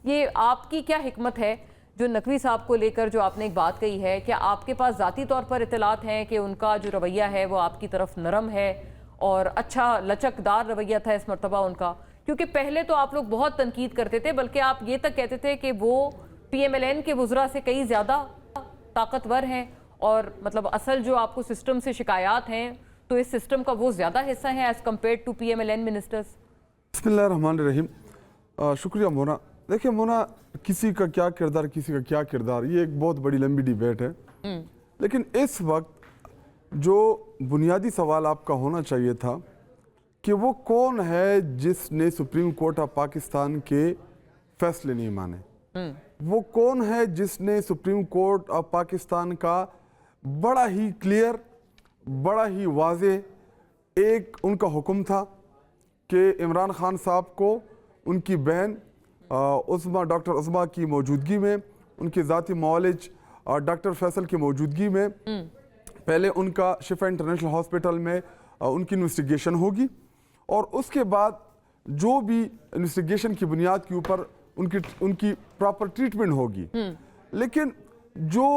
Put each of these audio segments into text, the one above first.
یہ آپ کی کیا حکمت ہے جو نقوی صاحب کو لے کر جو آپ نے ایک بات کہی ہے، کیا آپ کے پاس ذاتی طور پر اطلاعات ہیں کہ ان کا جو رویہ ہے وہ آپ کی طرف نرم ہے اور اچھا لچکدار رویہ تھا اس مرتبہ ان کا؟ کیونکہ پہلے تو آپ لوگ بہت تنقید کرتے تھے، بلکہ آپ یہ تک کہتے تھے کہ وہ پی ایم ایل این کے وزراء سے کئی زیادہ طاقتور ہیں، اور مطلب اصل جو آپ کو سسٹم سے شکایات ہیں تو اس سسٹم کا وہ زیادہ حصہ ہے as compared to P M L N ministers. بسم اللہ الرحمن الرحیم۔ شکریہ مونا۔ دیکھیں مونا، کسی کا کیا کردار کسی کا کیا کردار، یہ ایک بہت بڑی لمبی ڈیبیٹ ہے، لیکن اس وقت جو بنیادی سوال آپ کا ہونا چاہیے تھا کہ وہ کون ہے جس نے سپریم کورٹ آف پاکستان کے فیصلے نہیں مانے، وہ کون ہے جس نے سپریم کورٹ آف پاکستان کا بڑا ہی کلیئر، بڑا ہی واضح ایک ان کا حکم تھا کہ عمران خان صاحب کو ان کی بہن ڈاکٹر عظمیٰ کی موجودگی میں، ان کے ذاتی معالج ڈاکٹر فیصل کی موجودگی میں پہلے ان کا شفا انٹرنیشنل ہاسپٹل میں ان کی انویسٹیگیشن ہوگی، اور اس کے بعد جو بھی انویسٹیگیشن کی بنیاد کے اوپر ان کی پراپر ٹریٹمنٹ ہوگی۔ لیکن جو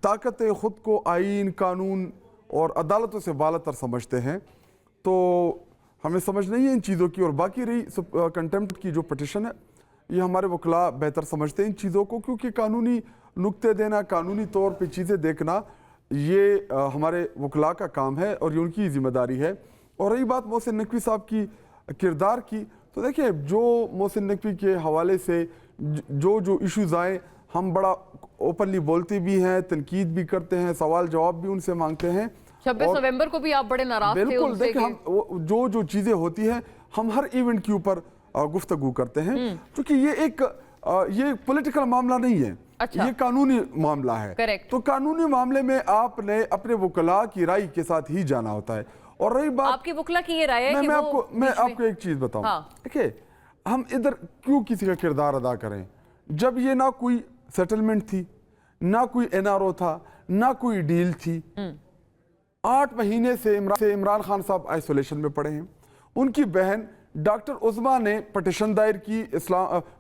طاقت خود کو آئین، قانون اور عدالتوں سے بالاتر سمجھتے ہیں، تو ہمیں سمجھ نہیں ہے ان چیزوں کی، اور باقی رہی کنٹمپٹ کی جو پٹیشن ہے، یہ ہمارے وکلاء بہتر سمجھتے ہیں ان چیزوں کو، کیونکہ قانونی نقطے دینا، قانونی طور پہ چیزیں دیکھنا، یہ ہمارے وکلاء کا کام ہے اور یہ ان کی ذمہ داری ہے۔ اور رہی بات محسن نقوی صاحب کی کردار کی، تو دیکھیں جو محسن نقوی کے حوالے سے جو ایشوز آئیں، ہم بڑا اوپنلی بولتے بھی ہیں، تنقید بھی کرتے ہیں، سوال جواب بھی ان سے مانگتے ہیں۔ 26 نومبر کو بھی آپ بڑے ناراض تھے بالکل، دیکھیں ہم جو چیزیں ہوتی ہیں ہم ہر ایونٹ کے اوپر گفتگو کرتے ہیں، کیونکہ یہ پولیٹیکل معاملہ نہیں ہے، یہ قانونی معاملہ ہے، تو قانونی معاملے میں آپ نے اپنے وکلاء کی رائے کے ساتھ ہی جانا ہوتا ہے۔ اور رہی بات آپ کی وکلاء کی یہ رائے ہے کہ میں آپ کو ایک چیز بتاؤں، دیکھیں ہم ادھر کیوں کسی کا کردار ادا کریں جب یہ نہ کوئی سیٹلمنٹ تھی، نہ کوئی این آر او تھا، نہ کوئی ڈیل تھی۔ 8 مہینے سے عمران خان صاحب آئسولیشن میں پڑے ہیں، ان کی بہن ڈاکٹر عظمیٰ نے پٹیشن دائر کی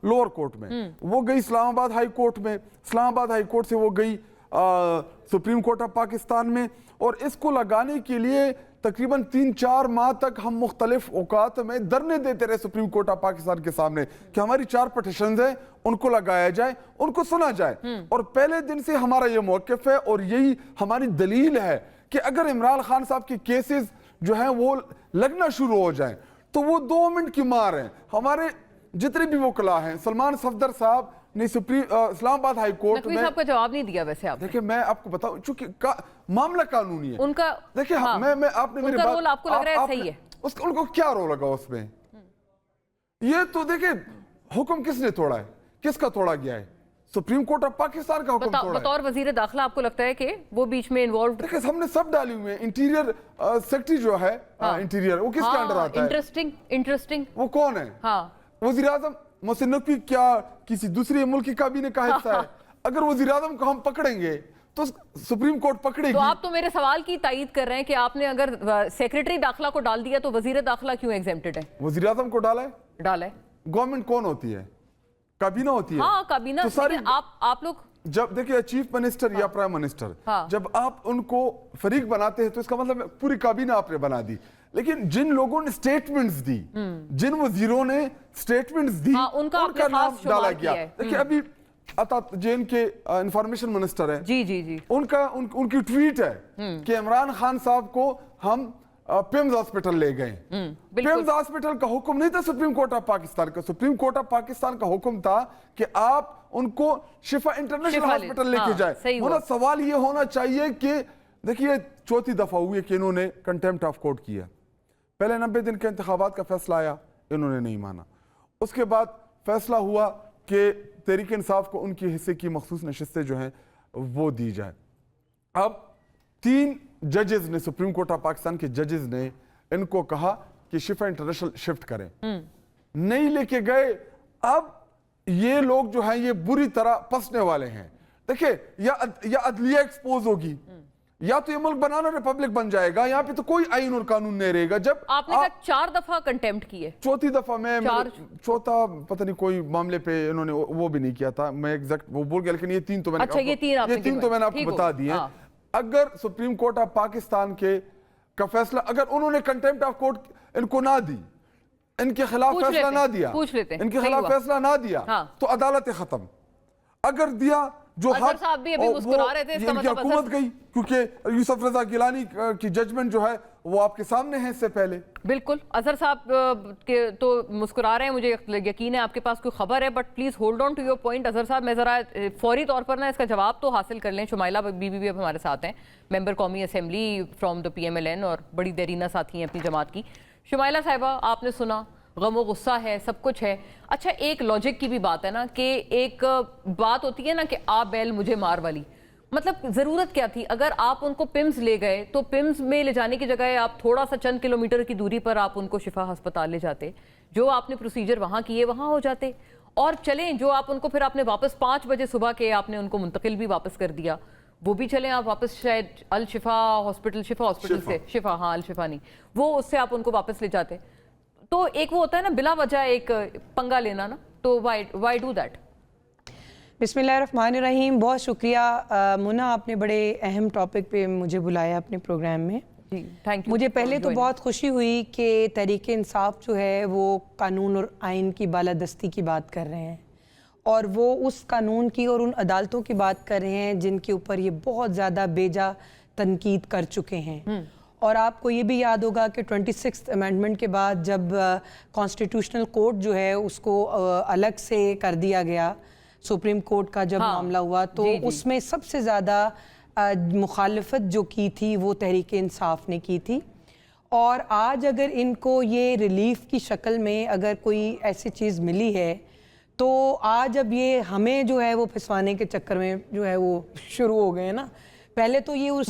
لوور کورٹ میں، وہ گئی اسلام آباد ہائی کورٹ میں، اسلام آباد ہائی کورٹ سے وہ گئی سپریم کورٹ آف پاکستان میں، اور اس کو لگانے کے لیے تقریباً 3-4 ماہ تک ہم مختلف اوقات میں دھرنے دیتے رہے سپریم کورٹ آف پاکستان کے سامنے کہ ہماری 4 پٹیشنز ہیں، ان کو لگایا جائے، ان کو سنا جائے۔ اور پہلے دن سے ہمارا یہ موقف ہے اور یہی ہماری دلیل ہے کہ اگر عمران خان صاحب کی کیسز جو ہیں وہ لگنا شروع ہو جائیں تو وہ 2 منٹ کی مار ہیں۔ ہمارے جتنے بھی وکلاء ہیں، سلمان صفدر صاحب نے اسلام آباد ہائی کورٹ میں، نقوی صاحب کا جواب نہیں دیا ویسے آپ نے۔ دیکھیں میں آپ کو بتاؤں، چونکہ معاملہ قانونی ہے، ان کا دیکھیں آپ نے میری بات، رول آپ کو لگ رہا ہے صحیح ہے، ان کو کیا رول لگا اس میں؟ یہ تو دیکھیں حکم کس نے توڑا ہے، کس کا توڑا گیا ہے؟ سپریم کورٹ آف پاکستان کا حکم توڑا ہے۔ بطور وزیر داخلہ آپ کو لگتا ہے کہ وہ بیچ میں انوالوڈ؟ دیکھیں ہم نے سب ڈالی ہوئے ہیں، انٹیریئر سیکٹری جو ہے، انٹیریئر وہ کس کے انڈر آتا ہے؟ انٹرسٹنگ وہ کون ہے؟ وزیر اعظم محسن نقوی کیا کسی دوسری ملک کی کابینہ کا حصہ ہے؟ اگر وزیر اعظم کو ہم پکڑیں گے تو سپریم کورٹ پکڑے گی۔ تو آپ تو میرے سوال کی تائید کر رہے ہیں کہ آپ نے اگر سیکریٹری داخلہ کو ڈال دیا تو وزیر داخلہ کیوں ایگزیمپٹڈ ہے؟ وزیر اعظم کو ڈالا ہے؟ گورنمنٹ کون ہوتی ہے؟ کابینہ ہوتی ہے۔ ہاں کابینہ، آپ لوگ جب دیکھیں چیف منسٹر یا پرائم منسٹر جب آپ ان کو فریق بناتے ہیں تو اس کا مطلب پوری کابینہ آپ نے بنا دی، لیکن جن لوگوں نے سٹیٹمنٹس دی، جن وزیروں نے سٹیٹمنٹس دی، ان کا نام ڈالا گیا۔ دیکھیں ابھی جن کے انفارمیشن منسٹر ہے، ان کی ٹویٹ ہے کہ عمران خان صاحب کو ہم پیمز ہاسپٹل لے گئے۔ پیمز ہاسپٹل کا حکم نہیں تھا سپریم کورٹ آف پاکستان کا، سپریم کورٹ آف پاکستان کا حکم تھا کہ آپ ان کو شفا انٹرنیشنل ہاسپٹل لے کے جائیں۔ ہونا سوال یہ ہونا چاہیے کہ دیکھیے 4تھی دفعہ ہوئی کہ انہوں نے کنٹیمپٹ آف کورٹ کیا، پہلے 90 دن کے انتخابات کا فیصلہ آیا، انہوں نے نہیں مانا، اس کے بعد فیصلہ ہوا کہ تحریک انصاف کو ان کی حصے کی مخصوص نشستیں جو ہیں وہ دی جائے۔ اب 3 ججز نے، سپریم کورٹ آف پاکستان کے ججز نے ان کو کہا کہ شفا انٹرنیشنل شفٹ کریں، نہیں لے کے گئے۔ اب یہ لوگ جو ہیں یہ بری طرح پسنے والے ہیں۔ دیکھیں یا عدلیہ ایکسپوز ہوگی، یا تو یہ ملک بنانا ریپبلک بن جائے گا, یہاں پہ تو کوئی آئین اور قانون نہیں رہے گا. جب آپ نے کہا 4 دفعہ کنٹیمپٹ کی ہے, چوتھی دفعہ میں چوتھا پتہ نہیں کوئی معاملے پہ انہوں نے وہ بھی نہیں کیا تھا, میں ایگزیکٹ وہ بھول گیا, لیکن یہ 3 تو میں نے اچھا یہ 3 تو میں نے آپ کو بتا دی ہیں. اگر سپریم کورٹ آف پاکستان کا فیصلہ, اگر انہوں نے کنٹیمپٹ آف کورٹ ان کو نہ دی, ان کے خلاف فیصلہ نہ دیا, ان کے خلاف فیصلہ نہ دیا, تو عدالت ختم. اگر دیا جو اظہر صاحب بھی ابھی مسکرا رہے تھے, اس کا مطلب حکومت گئی, کیونکہ یوسف رضا گیلانی کی ججمنٹ جو ہے وہ آپ کے سامنے ہے اس سے پہلے. بالکل اظہر صاحب تو مسکرا رہے ہیں, مجھے یقین ہے آپ کے پاس کوئی خبر ہے, but please hold on to your point. Azhar صاحب میں ذرا فوری طور پر نا اس کا جواب تو حاصل کر لیں. شمائلہ بی بی بھی اب ہمارے ساتھ ہیں, ممبر قومی اسمبلی فرام دا PMLN اور بڑی دیرینہ ساتھی ہیں اپنی جماعت کی. شمائلہ صاحبہ, آپ نے سنا, غم و غصہ ہے, سب کچھ ہے. اچھا ایک لاجک کی بھی بات ہے نا, کہ ایک بات ہوتی ہے نا کہ آپ بیل مجھے مار والی, مطلب ضرورت کیا تھی؟ اگر آپ ان کو پمز لے گئے تو پمز میں لے جانے کی جگہ آپ تھوڑا سا چند کلومیٹر کی دوری پر آپ ان کو شفا ہسپتال لے جاتے, جو آپ نے پروسیجر وہاں کیے وہاں ہو جاتے, اور چلیں جو آپ ان کو پھر آپ نے واپس 5 بجے صبح کے آپ نے ان کو منتقل بھی واپس کر دیا, وہ بھی چلیں آپ واپس شاید الشفا ہاسپٹل سے, شفا ہاں الشفا نہیں, وہ اس سے آپ ان کو واپس لے جاتے. تو ایک وہ ہوتا ہے نا بلا وجہ ایک پنگا لینا نا, تو وائی ڈو دیٹ؟ بسم اللہ الرحمن الرحیم. بہت شکریہ مونا, آپ نے بڑے اہم ٹاپک پہ مجھے بلایا اپنے پروگرام میں. مجھے پہلے تو بہت خوشی ہوئی کہ تحریک انصاف جو ہے وہ قانون اور آئین کی بالادستی کی بات کر رہے ہیں, اور وہ اس قانون کی اور ان عدالتوں کی بات کر رہے ہیں جن کے اوپر یہ بہت زیادہ بیجا تنقید کر چکے ہیں. اور آپ کو یہ بھی یاد ہوگا کہ 26th امینڈمنٹ کے بعد جب کانسٹیٹیوشنل کورٹ جو ہے اس کو الگ سے کر دیا گیا, سپریم کورٹ کا جب معاملہ ہوا, تو اس میں سب سے زیادہ مخالفت جو کی تھی وہ تحریک انصاف نے کی تھی. اور آج اگر ان کو یہ ریلیف کی شکل میں اگر کوئی ایسی چیز ملی ہے, تو آج اب یہ ہمیں جو ہے وہ پھنسوانے کے چکر میں جو ہے وہ شروع ہو گئے ہیں نا. پہلے تو یہ اس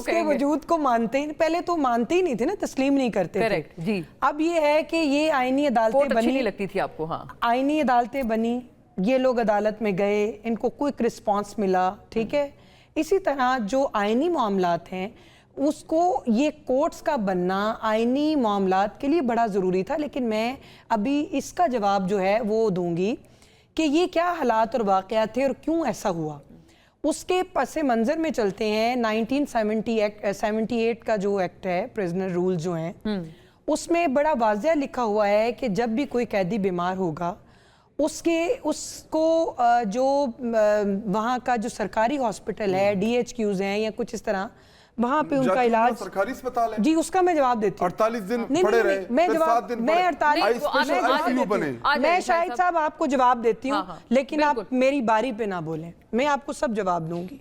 کے وجود کو مانتے ہی, پہلے تو مانتے ہی نہیں تھے نا, تسلیم نہیں کرتے تھے. اب یہ ہے کہ یہ آئینی عدالتیں بنی, لگتی تھی آپ کو, ہاں آئینی عدالتیں بنی, یہ لوگ عدالت میں گئے, ان کو کوئک رسپانس ملا, ٹھیک ہے. اسی طرح جو آئینی معاملات ہیں اس کو یہ کورٹس کا بننا آئینی معاملات کے لیے بڑا ضروری تھا. لیکن میں ابھی اس کا جواب جو ہے وہ دوں گی کہ یہ کیا حالات اور واقعات تھے اور کیوں ایسا ہوا. اس کے پس منظر میں چلتے ہیں. 1978 کا جو ایکٹ ہے, پریزنر رول جو ہیں, اس میں بڑا واضح لکھا ہوا ہے کہ جب بھی کوئی قیدی بیمار ہوگا اس کو جو وہاں کا جو سرکاری ہاسپٹل ہے, DHQs ہیں یا کچھ اس طرر, وہاں پہ ان کا علاج سرکاری اسپتال ہے. جی اس کا میں جواب دیتی ہوں. 48 دن پڑے رہے, میں شاہد صاحب آپ کو جواب دیتی ہوں, لیکن آپ میری باری پہ نہ بولیں, میں آپ کو سب جواب دوں گی.